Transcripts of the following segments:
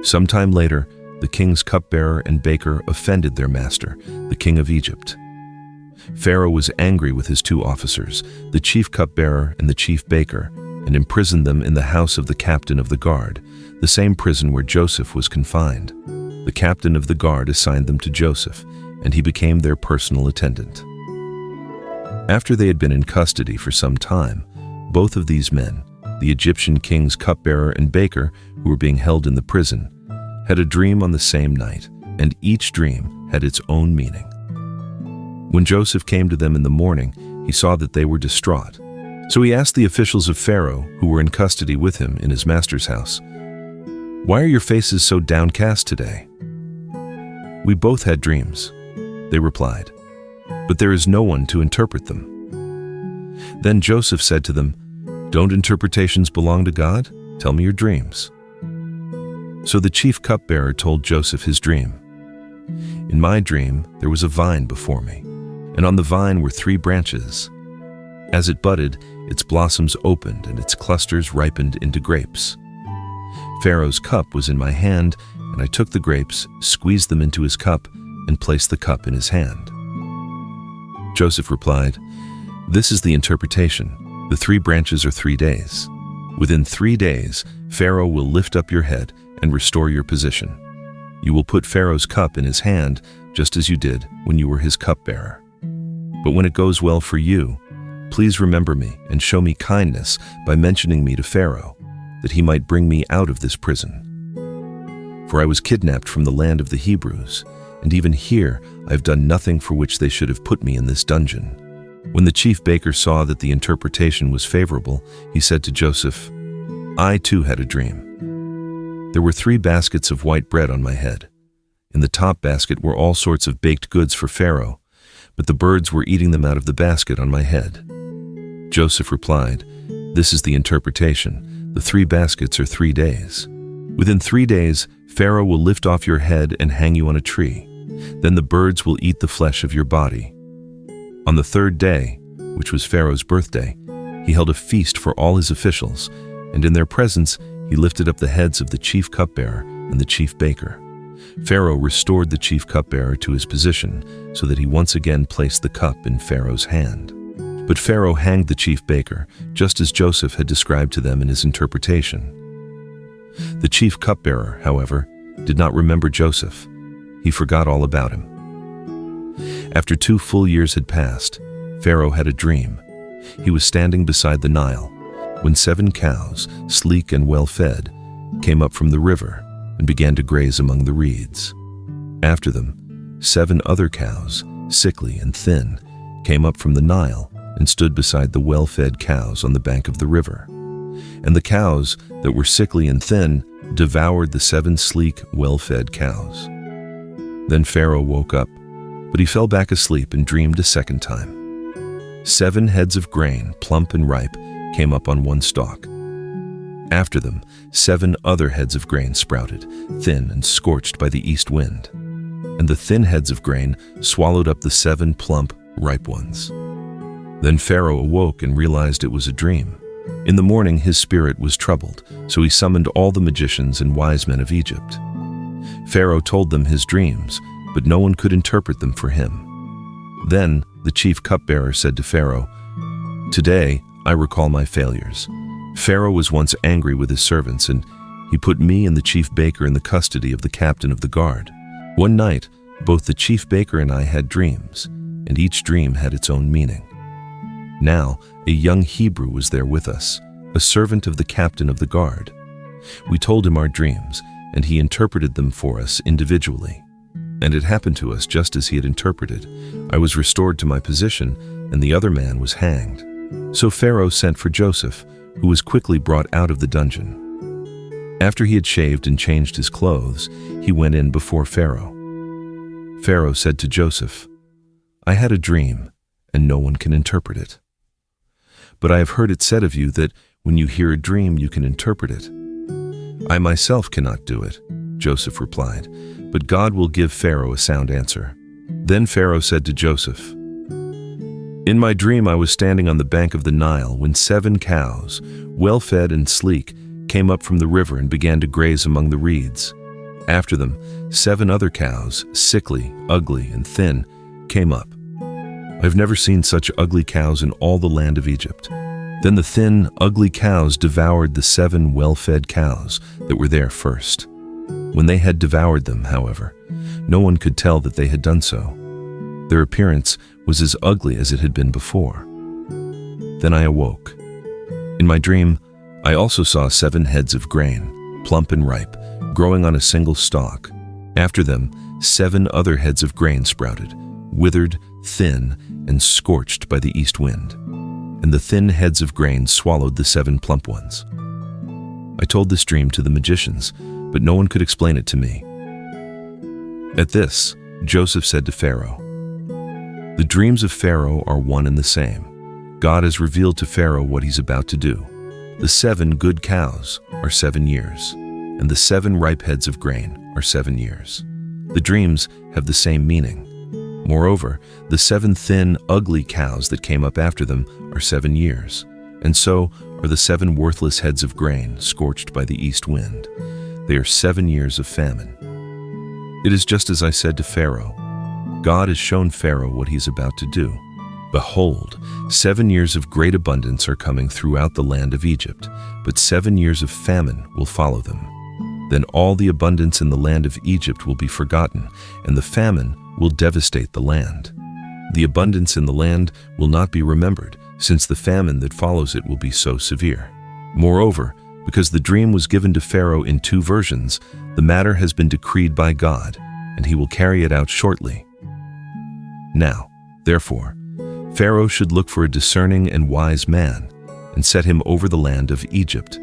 Sometime later, the king's cupbearer and baker offended their master, the king of Egypt. Pharaoh was angry with his two officers, the chief cupbearer and the chief baker, and imprisoned them in the house of the captain of the guard, the same prison where Joseph was confined. The captain of the guard assigned them to Joseph, and he became their personal attendant. After they had been in custody for some time, both of these men, the Egyptian king's cupbearer and baker, who were being held in the prison, had a dream on the same night, and each dream had its own meaning. When Joseph came to them in the morning, he saw that they were distraught. So he asked the officials of Pharaoh, who were in custody with him in his master's house, "Why are your faces so downcast today?" "We both had dreams," they replied, "but there is no one to interpret them." Then Joseph said to them, "Don't interpretations belong to God? Tell me your dreams." So the chief cupbearer told Joseph his dream. "In my dream, there was a vine before me, and on the vine were 3 branches. As it budded, its blossoms opened and its clusters ripened into grapes. Pharaoh's cup was in my hand, and I took the grapes, squeezed them into his cup, and placed the cup in his hand." Joseph replied, "This is the interpretation. The 3 branches are 3 days. Within 3 days, Pharaoh will lift up your head and restore your position. You will put Pharaoh's cup in his hand, just as you did when you were his cupbearer. But when it goes well for you, please remember me and show me kindness by mentioning me to Pharaoh, that he might bring me out of this prison. For I was kidnapped from the land of the Hebrews, and even here I have done nothing for which they should have put me in this dungeon." When the chief baker saw that the interpretation was favorable, he said to Joseph, "I too had a dream. There were 3 baskets of white bread on my head. In the top basket were all sorts of baked goods for Pharaoh, but the birds were eating them out of the basket on my head." Joseph replied, "This is the interpretation. The 3 baskets are 3 days. Within 3 days, Pharaoh will lift off your head and hang you on a tree. Then the birds will eat the flesh of your body. On the 3rd day, which was Pharaoh's birthday, he held a feast for all his officials, and in their presence he lifted up the heads of the chief cupbearer and the chief baker. Pharaoh restored the chief cupbearer to his position, so that he once again placed the cup in Pharaoh's hand. But Pharaoh hanged the chief baker, just as Joseph had described to them in his interpretation. The chief cupbearer, however, did not remember Joseph. He forgot all about him. After 2 full years had passed, Pharaoh had a dream. He was standing beside the Nile, when 7 cows, sleek and well-fed, came up from the river and began to graze among the reeds. After them, 7 other cows, sickly and thin, came up from the Nile and stood beside the well-fed cows on the bank of the river. And the cows that were sickly and thin devoured the 7 sleek, well-fed cows. Then Pharaoh woke up, but he fell back asleep and dreamed a second time. 7 heads of grain, plump and ripe, came up on one stalk. After them, 7 other heads of grain sprouted, thin and scorched by the east wind. And the thin heads of grain swallowed up the 7 plump, ripe ones. Then Pharaoh awoke and realized it was a dream. In the morning his spirit was troubled, so he summoned all the magicians and wise men of Egypt. Pharaoh told them his dreams, but no one could interpret them for him. Then the chief cupbearer said to Pharaoh, "Today I recall my failures. Pharaoh was once angry with his servants, and he put me and the chief baker in the custody of the captain of the guard. One night, both the chief baker and I had dreams, and each dream had its own meaning. Now, a young Hebrew was there with us, a servant of the captain of the guard. We told him our dreams, and he interpreted them for us individually. And it happened to us just as he had interpreted. I was restored to my position, and the other man was hanged. So Pharaoh sent for Joseph, who was quickly brought out of the dungeon. After he had shaved and changed his clothes, he went in before Pharaoh. Pharaoh said to Joseph, "I had a dream, and no one can interpret it. But I have heard it said of you that when you hear a dream, you can interpret it." "I myself cannot do it," Joseph replied, "but God will give Pharaoh a sound answer." Then Pharaoh said to Joseph, "In my dream I was standing on the bank of the Nile when 7 cows, well-fed and sleek, came up from the river and began to graze among the reeds. After them, 7 other cows, sickly, ugly, and thin, came up. I have never seen such ugly cows in all the land of Egypt. Then the thin, ugly cows devoured the 7 well-fed cows that were there first. When they had devoured them, however, no one could tell that they had done so. Their appearance was as ugly as it had been before. Then I awoke. In my dream, I also saw 7 heads of grain, plump and ripe, growing on a single stalk. After them, 7 other heads of grain sprouted, withered, thin, and scorched by the east wind. And the thin heads of grain swallowed the 7 plump ones. I told this dream to the magicians, but no one could explain it to me. At this, Joseph said to Pharaoh, "The dreams of Pharaoh are one and the same. God has revealed to Pharaoh what he's about to do. The 7 good cows are 7 years, and the 7 ripe heads of grain are 7 years. The dreams have the same meaning. Moreover, the 7 thin, ugly cows that came up after them are 7 years, and so are the 7 worthless heads of grain scorched by the east wind. They are 7 years of famine. It is just as I said to Pharaoh. God has shown Pharaoh what he's about to do. Behold, 7 years of great abundance are coming throughout the land of Egypt, but 7 years of famine will follow them. Then all the abundance in the land of Egypt will be forgotten, and the famine will devastate the land. The abundance in the land will not be remembered, since the famine that follows it will be so severe. Moreover, because the dream was given to Pharaoh in 2 versions, the matter has been decreed by God, and he will carry it out shortly. Now, therefore, Pharaoh should look for a discerning and wise man, and set him over the land of Egypt.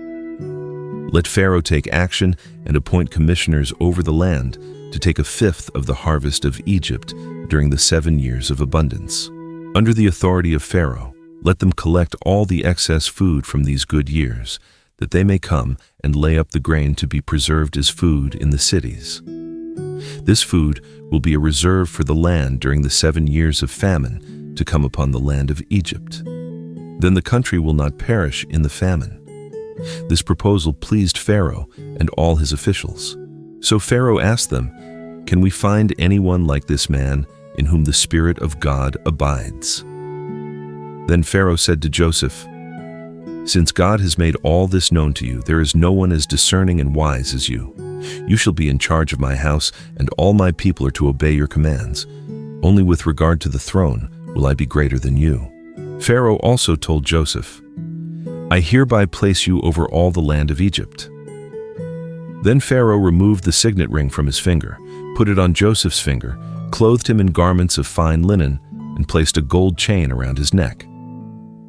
Let Pharaoh take action and appoint commissioners over the land to take 1/5 of the harvest of Egypt during the 7 years of abundance. Under the authority of Pharaoh, let them collect all the excess food from these good years, that they may come and lay up the grain to be preserved as food in the cities. This food will be a reserve for the land during the 7 years of famine to come upon the land of Egypt. Then the country will not perish in the famine. This proposal pleased Pharaoh and all his officials. So Pharaoh asked them, "Can we find anyone like this man in whom the Spirit of God abides?" Then Pharaoh said to Joseph, "Since God has made all this known to you, there is no one as discerning and wise as you. You shall be in charge of my house, and all my people are to obey your commands. Only with regard to the throne will I be greater than you." Pharaoh also told Joseph, "I hereby place you over all the land of Egypt." Then Pharaoh removed the signet ring from his finger, put it on Joseph's finger, clothed him in garments of fine linen, and placed a gold chain around his neck.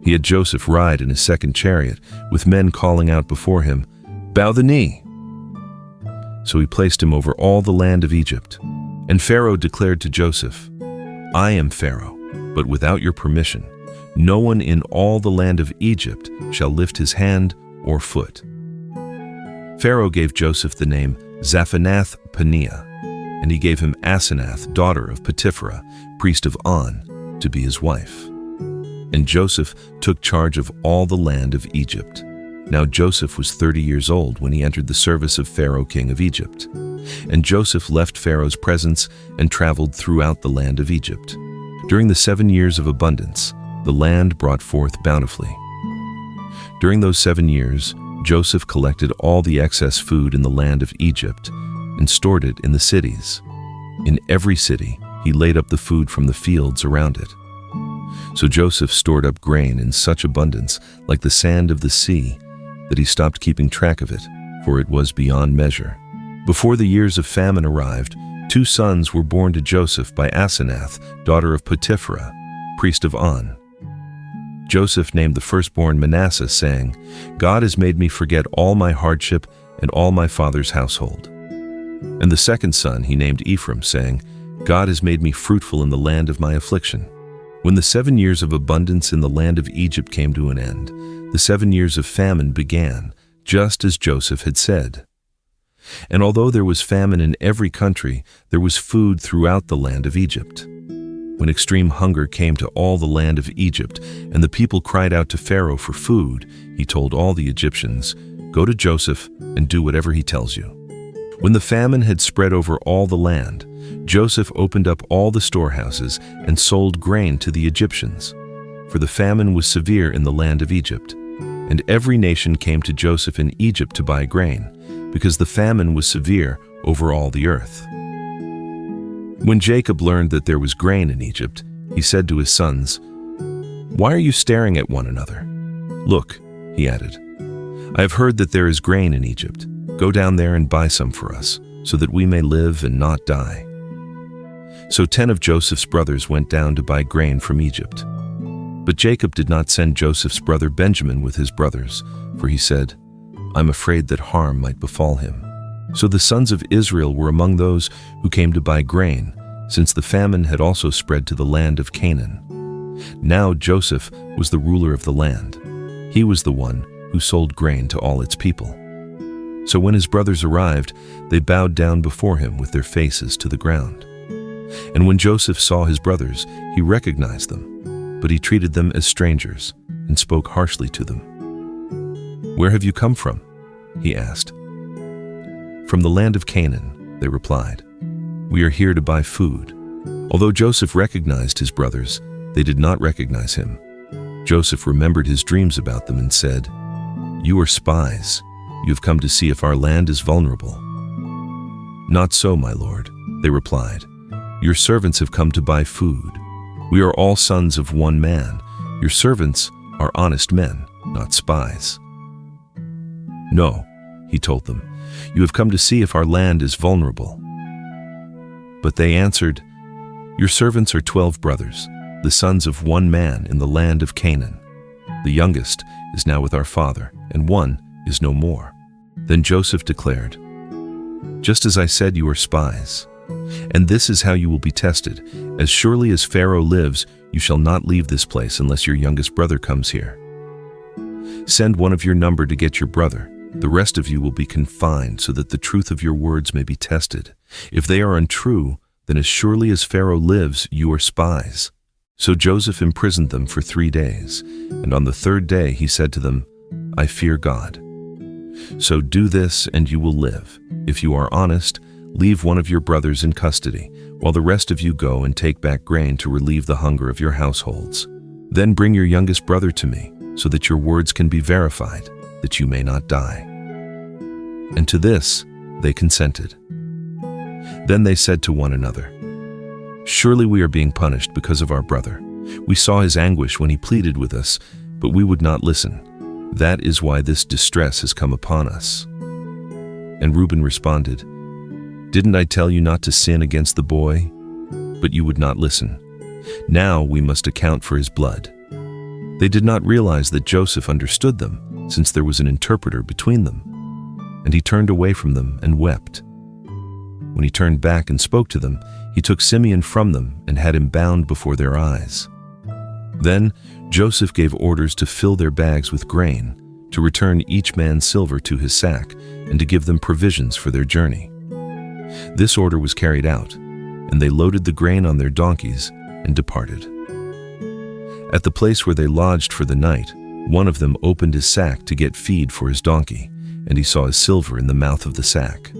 He had Joseph ride in his 2nd chariot, with men calling out before him, "Bow the knee!" So he placed him over all the land of Egypt. And Pharaoh declared to Joseph, "I am Pharaoh, but without your permission, no one in all the land of Egypt shall lift his hand or foot." Pharaoh gave Joseph the name Zaphenath-Paneah, and he gave him Asenath, daughter of Potipharah, priest of On, to be his wife. And Joseph took charge of all the land of Egypt. Now Joseph was 30 years old when he entered the service of Pharaoh, king of Egypt. And Joseph left Pharaoh's presence and traveled throughout the land of Egypt. During the 7 years of abundance, the land brought forth bountifully. During those 7 years, Joseph collected all the excess food in the land of Egypt and stored it in the cities. In every city, he laid up the food from the fields around it. So Joseph stored up grain in such abundance, like the sand of the sea, that he stopped keeping track of it, for it was beyond measure. Before the years of famine arrived, 2 sons were born to Joseph by Asenath, daughter of Potipharah, priest of On. Joseph named the firstborn Manasseh, saying, "God has made me forget all my hardship and all my father's household." And the 2nd son he named Ephraim, saying, "God has made me fruitful in the land of my affliction." When the 7 years of abundance in the land of Egypt came to an end, the 7 years of famine began, just as Joseph had said. And although there was famine in every country, there was food throughout the land of Egypt. When extreme hunger came to all the land of Egypt, and the people cried out to Pharaoh for food, he told all the Egyptians, "Go to Joseph and do whatever he tells you." When the famine had spread over all the land, Joseph opened up all the storehouses and sold grain to the Egyptians, for the famine was severe in the land of Egypt. And every nation came to Joseph in Egypt to buy grain, because the famine was severe over all the earth. When Jacob learned that there was grain in Egypt, he said to his sons, "Why are you staring at one another? Look," he added, "I have heard that there is grain in Egypt. Go down there and buy some for us, so that we may live and not die." So 10 of Joseph's brothers went down to buy grain from Egypt. But Jacob did not send Joseph's brother Benjamin with his brothers, for he said, "I'm afraid that harm might befall him." So the sons of Israel were among those who came to buy grain, since the famine had also spread to the land of Canaan. Now Joseph was the ruler of the land. He was the one who sold grain to all its people. So when his brothers arrived, they bowed down before him with their faces to the ground. And when Joseph saw his brothers, he recognized them, but he treated them as strangers and spoke harshly to them. "Where have you come from?" he asked. "From the land of Canaan," they replied. "We are here to buy food." Although Joseph recognized his brothers, they did not recognize him. Joseph remembered his dreams about them and said, "You are spies. You have come to see if our land is vulnerable." "Not so, my lord," they replied. "Your servants have come to buy food. We are all sons of one man. Your servants are honest men, not spies." "No," he told them, "you have come to see if our land is vulnerable." But they answered, "Your servants are 12 brothers, the sons of one man in the land of Canaan. The youngest is now with our father, and one is no more." Then Joseph declared, "Just as I said, you are spies. And this is how you will be tested. As surely as Pharaoh lives, you shall not leave this place unless your youngest brother comes here. Send one of your number to get your brother. The rest of you will be confined, so that the truth of your words may be tested. If they are untrue, then as surely as Pharaoh lives, you are spies." So Joseph imprisoned them for 3 days, and on the 3rd day he said to them, "I fear God. So do this and you will live. If you are honest, leave one of your brothers in custody, while the rest of you go and take back grain to relieve the hunger of your households. Then bring your youngest brother to me, so that your words can be verified, that you may not die." And to this they consented. Then they said to one another, "Surely we are being punished because of our brother. We saw his anguish when he pleaded with us, but we would not listen. That is why this distress has come upon us." And Reuben responded, "Didn't I tell you not to sin against the boy? But you would not listen. Now we must account for his blood." They did not realize that Joseph understood them, since there was an interpreter between them. And he turned away from them and wept. When he turned back and spoke to them, he took Simeon from them and had him bound before their eyes. Then Joseph gave orders to fill their bags with grain, to return each man silver to his sack, and to give them provisions for their journey. This order was carried out, and they loaded the grain on their donkeys and departed. At the place where they lodged for the night, one of them opened his sack to get feed for his donkey, and he saw his silver in the mouth of the sack.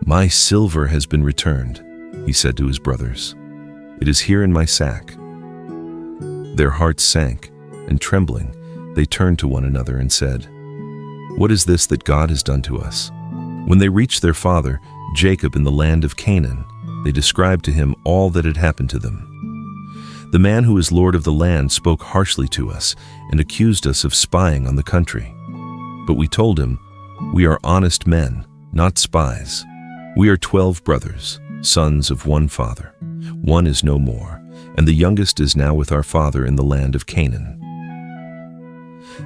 "My silver has been returned," he said to his brothers. "It is here in my sack." Their hearts sank, and trembling, they turned to one another and said, "What is this that God has done to us?" When they reached their father, Jacob, in the land of Canaan, they described to him all that had happened to them. "The man who is lord of the land spoke harshly to us and accused us of spying on the country. But we told him, 'We are honest men, not spies. We are 12 brothers, sons of one father. One is no more, and the youngest is now with our father in the land of Canaan.'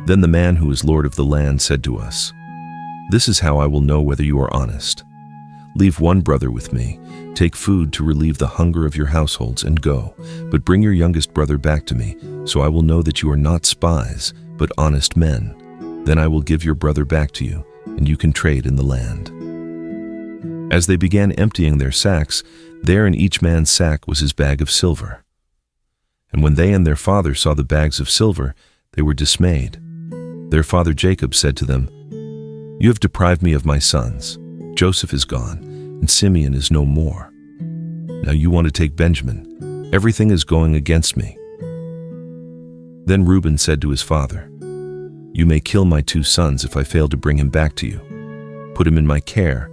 Then the man who is lord of the land said to us, 'This is how I will know whether you are honest. Leave one brother with me, take food to relieve the hunger of your households, and go. But bring your youngest brother back to me, so I will know that you are not spies, but honest men. Then I will give your brother back to you, and you can trade in the land.' As they began emptying their sacks, there in each man's sack was his bag of silver. And when they and their father saw the bags of silver, they were dismayed. Their father Jacob said to them, 'You have deprived me of my sons. Joseph is gone, and Simeon is no more. Now you want to take Benjamin. Everything is going against me." Then Reuben said to his father, "You may kill my 2 sons if I fail to bring him back to you. Put him in my care,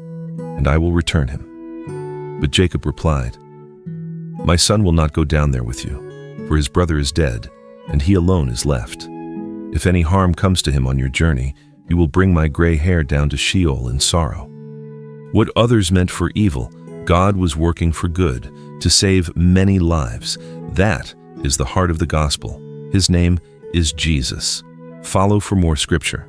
and I will return him." But Jacob replied, "My son will not go down there with you, for his brother is dead, and he alone is left. If any harm comes to him on your journey, you will bring my gray hair down to Sheol in sorrow." What others meant for evil, God was working for good, to save many lives. That is the heart of the gospel. His name is Jesus. Follow for more scripture.